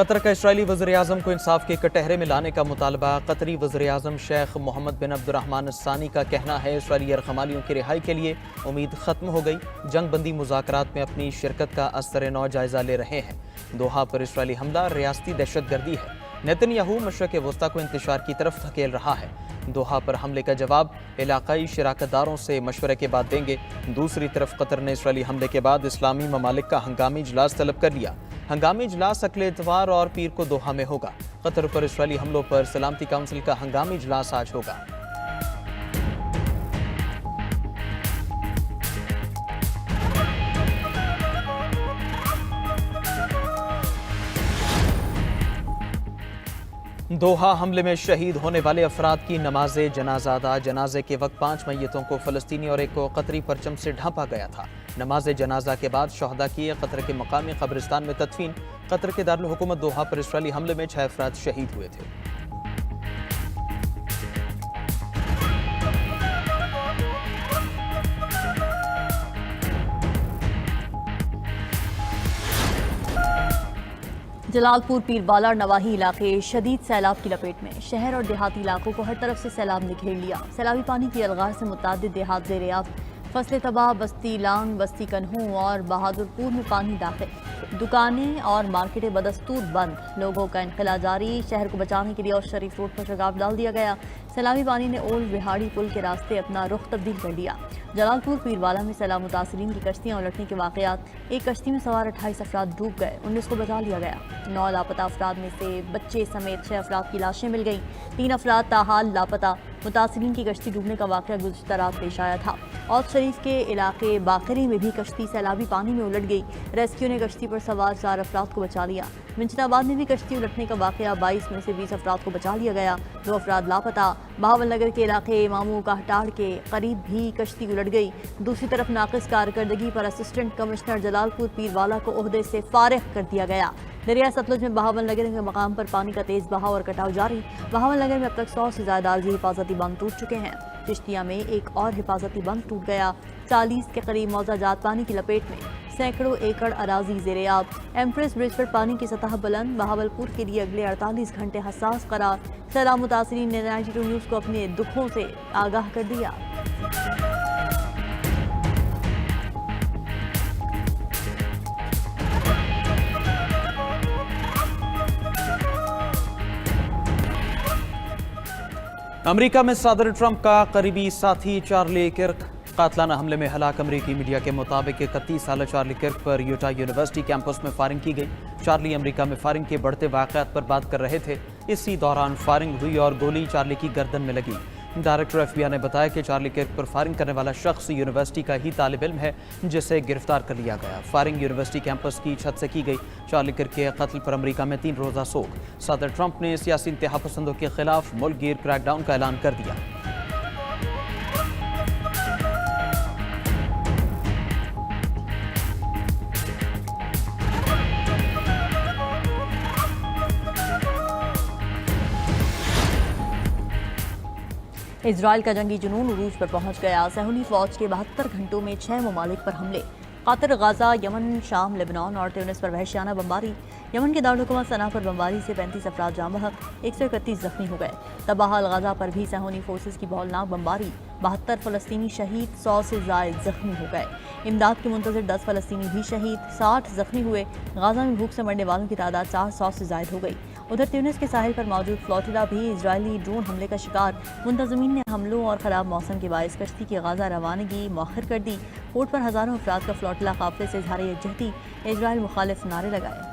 قطر کا اسرائیلی وزیراعظم کو انصاف کے کٹہرے میں لانے کا مطالبہ۔ قطری وزیراعظم شیخ محمد بن عبد الرحمن الثانی کا کہنا ہے اسرائیلی یرغمالیوں کی رہائی کے لیے امید ختم ہو گئی۔ جنگ بندی مذاکرات میں اپنی شرکت کا ازسر نو جائزہ لے رہے ہیں۔ دوحہ پر اسرائیلی حملہ ریاستی دہشت گردی ہے۔ نیتن یاہو مشرق وسطی کو انتشار کی طرف دھکیل رہا ہے۔ دوحہ پر حملے کا جواب علاقائی شراکت داروں سے مشورے کے بعد دیں گے۔ دوسری طرف قطر نے اسرائیلی حملے کے بعد اسلامی ممالک کا ہنگامی اجلاس طلب کر لیا۔ ہنگامی اجلاس اگلے اتوار اور پیر کو دوحہ میں ہوگا۔ قطر پر اسرائیلی حملوں پر سلامتی کونسل کا ہنگامی اجلاس آج ہوگا۔ دوحہ حملے میں شہید ہونے والے افراد کی نماز جنازہ ادا۔ جنازے کے وقت 5 میتوں کو فلسطینی اور ایک کو قطری پرچم سے ڈھانپا گیا تھا۔ نماز جنازہ کے بعد شہداء کی قطر کے مقامی قبرستان میں تدفین۔ قطر کے دارالحکومت دوحہ پر اسرائیلی حملے میں 6 افراد شہید ہوئے تھے۔ جلال پور پیر والا اور نواحی علاقے شدید سیلاب کی لپیٹ میں۔ شہر اور دیہاتی علاقوں کو ہر طرف سے سیلاب نے گھیر لیا۔ سیلابی پانی کی الغار سے متعدد دیہات زیر آب۔ فصل تباہ، بستی لانگ، بستی کنہوں اور بہادر پور میں پانی داخل۔ دکانیں اور مارکیٹیں بدستور بند۔ لوگوں کا انخلا جاری۔ شہر کو بچانے کے لیے اور شریف روڈ پر شگاف ڈال دیا گیا۔ سیلابی پانی نے اولڈ وہاڑی پل کے راستے اپنا رخ تبدیل کر لیا۔ جلال پور پیر والا میں سیلاب متاثرین کی کشتیاں الٹنے کے واقعات۔ ایک کشتی میں سوار 28 افراد ڈوب گئے، 19 کو بچا لیا گیا۔ 9 لاپتہ افراد میں سے بچے سمیت 6 افراد کی لاشیں مل گئیں۔ 3 افراد تاحال لاپتہ۔ متاثرین کی کشتی ڈوبنے کا واقعہ گزشتہ رات پیش آیا تھا۔ اور شریف کے علاقے باقری میں بھی کشتی سیلابی پانی میں الٹ گئی۔ ریسکیو نے کشتی پر سوار 4 افراد کو بچا لیا۔ منچن آباد میں بھی کشتی الٹنے کا واقعہ، 22 میں سے 20 افراد کو بچا لیا گیا۔ 2 افراد لاپتہ۔ بہاول نگر کے علاقے مامو کاہٹاڑ کے قریب بھی کشتی الٹ گئی۔ دوسری طرف ناقص کارکردگی پر اسسٹنٹ کمشنر جلال پور پیر والا کو عہدے سے فارغ کر دیا گیا۔ دریا ستلج میں بہاول نگر کے مقام پر پانی کا تیز بہاؤ اور کٹاؤ جاری۔ بہاول نگر میں اب تک 100 سے زائد عارضی حفاظتی بند ٹوٹ چکے ہیں۔ چشتیہ میں ایک اور حفاظتی بند ٹوٹ گیا۔ 40 کے قریب موضع جات پانی کی لپیٹ میں۔ سینکڑوں ایکڑ اراضی زیر آب۔ ایمپریس برج پر پانی کی سطح بلند۔ بہاول پور کے لیے اگلے 48 گھنٹے حساس قرار۔ سیلاب متاثرین نے 92 نیوز کو اپنے دکھوں سے آگاہ کر دیا۔ امریکہ میں صدر ٹرمپ کا قریبی ساتھی چارلی کرک قاتلانہ حملے میں ہلاک۔ امریکی میڈیا کے مطابق 31 سالہ چارلی کرک پر یوٹا یونیورسٹی کیمپس میں فائرنگ کی گئی۔ چارلی امریکہ میں فائرنگ کے بڑھتے واقعات پر بات کر رہے تھے۔ اسی دوران فائرنگ ہوئی اور گولی چارلی کی گردن میں لگی۔ ڈائریکٹر ایف بی آئی نے بتایا کہ چارلی کرک پر فائرنگ کرنے والا شخص یونیورسٹی کا ہی طالب علم ہے جسے گرفتار کر لیا گیا۔ فائرنگ یونیورسٹی کیمپس کی چھت سے کی گئی۔ چارلی کرک کے قتل پر امریکہ میں 3 روزہ سوگ۔ صدر ٹرمپ نے سیاسی انتہا پسندوں کے خلاف ملک گیر کریک ڈاؤن کا اعلان کر دیا۔ اسرائیل کا جنگی جنون عروج پر پہنچ گیا۔ صہیونی فوج کے 72 گھنٹوں میں 6 ممالک پر حملے۔ قطر، غزہ، یمن، شام، لبنان اور تیونس پر وحشیانہ بمباری۔ یمن کے دارالحکومت صنعاء پر بمباری سے 35 افراد جاں بحق، 131 زخمی ہو گئے۔ تباہ الغزہ پر بھی صہیونی فورسز کی ہولناک بمباری، 72 فلسطینی شہید، 100 سے زائد زخمی ہو گئے۔ امداد کے منتظر 10 فلسطینی بھی شہید، 60 زخمی ہوئے۔ غزہ میں بھوک سے مرنے والوں کی تعداد 400 سے زائد ہو گئی۔ ادھر تیونس کے ساحل پر موجود فلوٹیلا بھی اسرائیلی ڈرون حملے کا شکار۔ منتظمین نے حملوں اور خراب موسم کے باعث کشتی کی غزہ روانگی مؤخر کر دی۔ پورٹ پر ہزاروں افراد کا فلوٹیلا قافلے سے اظہار یکجہتی، اسرائیل مخالف نعرے لگائے۔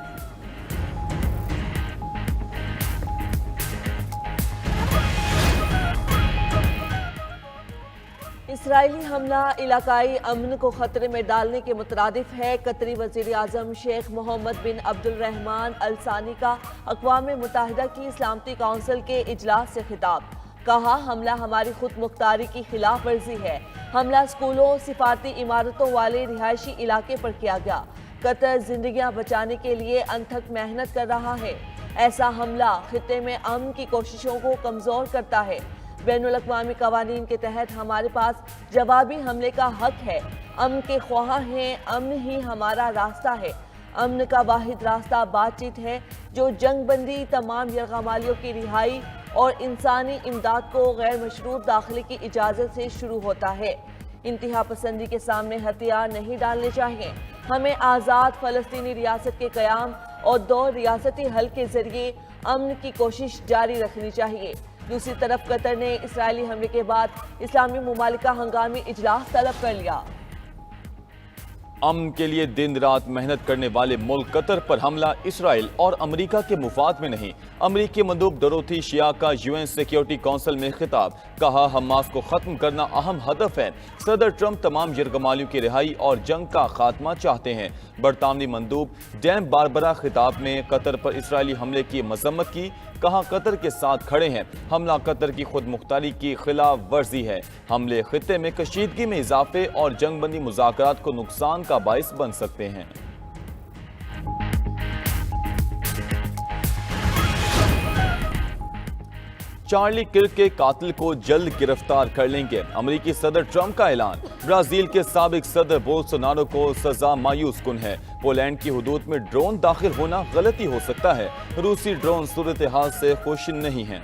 اسرائیلی حملہ علاقائی امن کو خطرے میں ڈالنے کے مترادف ہے۔ قطری وزیر اعظم شیخ محمد بن عبد الرحمن الثانی کا اقوام متحدہ کی سلامتی کونسل کے اجلاس سے خطاب۔ کہا، حملہ ہماری خود مختاری کی خلاف ورزی ہے۔ حملہ اسکولوں، سفارتی عمارتوں والے رہائشی علاقے پر کیا گیا۔ قطر زندگیاں بچانے کے لیے انتھک محنت کر رہا ہے۔ ایسا حملہ خطے میں امن کی کوششوں کو کمزور کرتا ہے۔ بین الاقوامی قوانین کے تحت ہمارے پاس جوابی حملے کا حق ہے۔ امن کے خواہاں ہیں، امن ہی ہمارا راستہ ہے۔ امن کا واحد راستہ بات چیت ہے۔ جو جنگ بندی، تمام یرغمالیوں کی رہائی اور انسانی امداد کو غیر مشروط داخلے کی اجازت سے شروع ہوتا ہے۔ انتہا پسندی کے سامنے ہتھیار نہیں ڈالنے چاہیے۔ ہمیں آزاد فلسطینی ریاست کے قیام اور دو ریاستی حل کے ذریعے امن کی کوشش جاری رکھنی چاہیے۔ دوسری طرف قطر نے اسرائیلی حملے کے بعد اسلامی ممالک کا ہنگامی اجلاس طلب کر لیا۔ امن کے لیے دن رات محنت کرنے والے ملک قطر پر حملہ اسرائیل اور امریکہ کے مفاد میں نہیں۔ امریکی مندوب ڈوروتھی شیا کا UN سیکیورٹی کونسل میں خطاب، کہا حماس کو ختم کرنا اہم ہدف ہے۔ صدر ٹرمپ تمام یرغمالیوں کی رہائی اور جنگ کا خاتمہ چاہتے ہیں۔ برطانوی مندوب ڈیم باربرا خطاب میں قطر پر اسرائیلی حملے کی مذمت کی، کہا قطر کے ساتھ کھڑے ہیں۔ حملہ قطر کی خود مختاری کی خلاف ورزی ہے۔ حملے خطے میں کشیدگی میں اضافے اور جنگ بندی مذاکرات کو نقصان کا باعث بن سکتے ہیں۔ چارلی کرک کے قاتل کو جلد گرفتار کر لیں گے، امریکی صدر ٹرمپ کا اعلان۔ برازیل کے سابق صدر بولسونارو کو سزا مایوس کن ہے۔ پولینڈ کی حدود میں ڈرون داخل ہونا غلطی ہو سکتا ہے۔ روسی ڈرون صورتحال سے خوش نہیں ہیں۔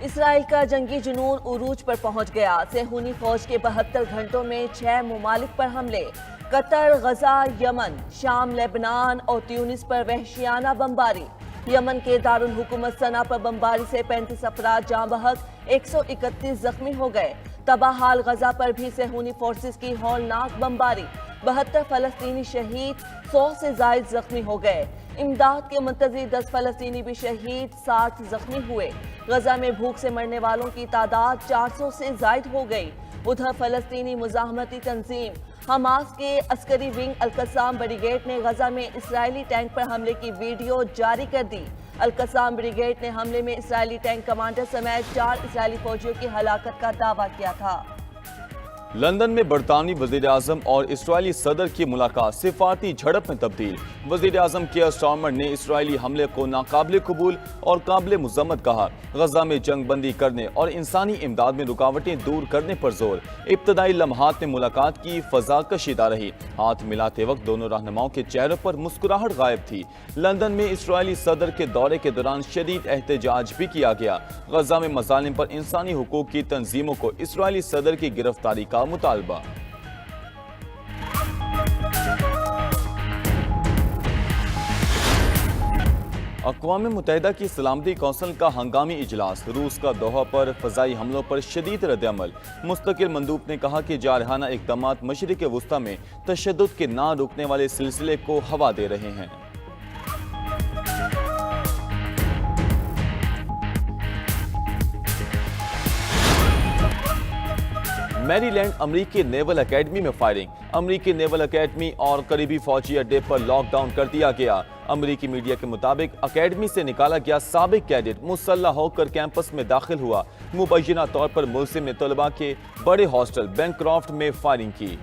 اسرائیل کا جنگی جنون عروج پر پہنچ گیا۔ صہیونی فوج کے 72 گھنٹوں میں 6 ممالک پر حملے، قطر، غزہ، یمن، شام، لبنان اور تیونس پر وحشیانہ بمباری۔ یمن کے دارالحکومت صنعا پر بمباری سے 35 افراد جاں بحق، 131 زخمی ہو گئے۔ تباہ حال غزہ پر بھی صہیونی فورسز کی ہولناک بمباری، 72 فلسطینی شہید، 100 سے زائد زخمی ہو گئے۔ امداد کے منتظر 10 فلسطینی بھی شہید، 60 زخمی ہوئے۔ غزہ میں بھوک سے مرنے والوں کی تعداد 400 سے زائد ہو گئی۔ ادھر فلسطینی مزاحمتی تنظیم حماس کے عسکری ونگ القسام بریگیڈ نے غزہ میں اسرائیلی ٹینک پر حملے کی ویڈیو جاری کر دی۔ القسام بریگیڈ نے حملے میں اسرائیلی ٹینک کمانڈر سمیت 4 اسرائیلی فوجیوں کی ہلاکت کا دعویٰ کیا تھا۔ لندن میں برطانوی وزیر اعظم اور اسرائیلی صدر کی ملاقات سفارتی جھڑپ میں تبدیل۔ وزیر اعظم کیئر سٹارمر نے اسرائیلی حملے کو ناقابل قبول اور قابل مذمت کہا۔ غزہ میں جنگ بندی کرنے اور انسانی امداد میں رکاوٹیں دور کرنے پر زور۔ ابتدائی لمحات میں ملاقات کی فضا کشیدہ رہی۔ ہاتھ ملاتے وقت دونوں رہنماؤں کے چہروں پر مسکراہٹ غائب تھی۔ لندن میں اسرائیلی صدر کے دورے کے دوران شدید احتجاج بھی کیا گیا۔ غزہ میں مظالم پر انسانی حقوق کی تنظیموں کو اسرائیلی صدر کی گرفتاری کا مطالبہ۔ اقوام متحدہ کی سلامتی کونسل کا ہنگامی اجلاس، روس کا دوحہ پر فضائی حملوں پر شدید رد عمل۔ مستقل مندوب نے کہا کہ جارحانہ اقدامات مشرق وسطی میں تشدد کے نہ رکنے والے سلسلے کو ہوا دے رہے ہیں۔ میری لینڈ امریکی نیول اکیڈمی میں فائرنگ، امریکی نیول اکیڈمی اور قریبی فوجی اڈے پر لاک ڈاؤن کر دیا گیا۔ امریکی میڈیا کے مطابق اکیڈمی سے نکالا گیا سابق کیڈٹ مسلح ہو کر کیمپس میں داخل ہوا۔ مبینہ طور پر ملزم نے طلباء کے بڑے ہاسٹل بینکرافٹ میں فائرنگ کی۔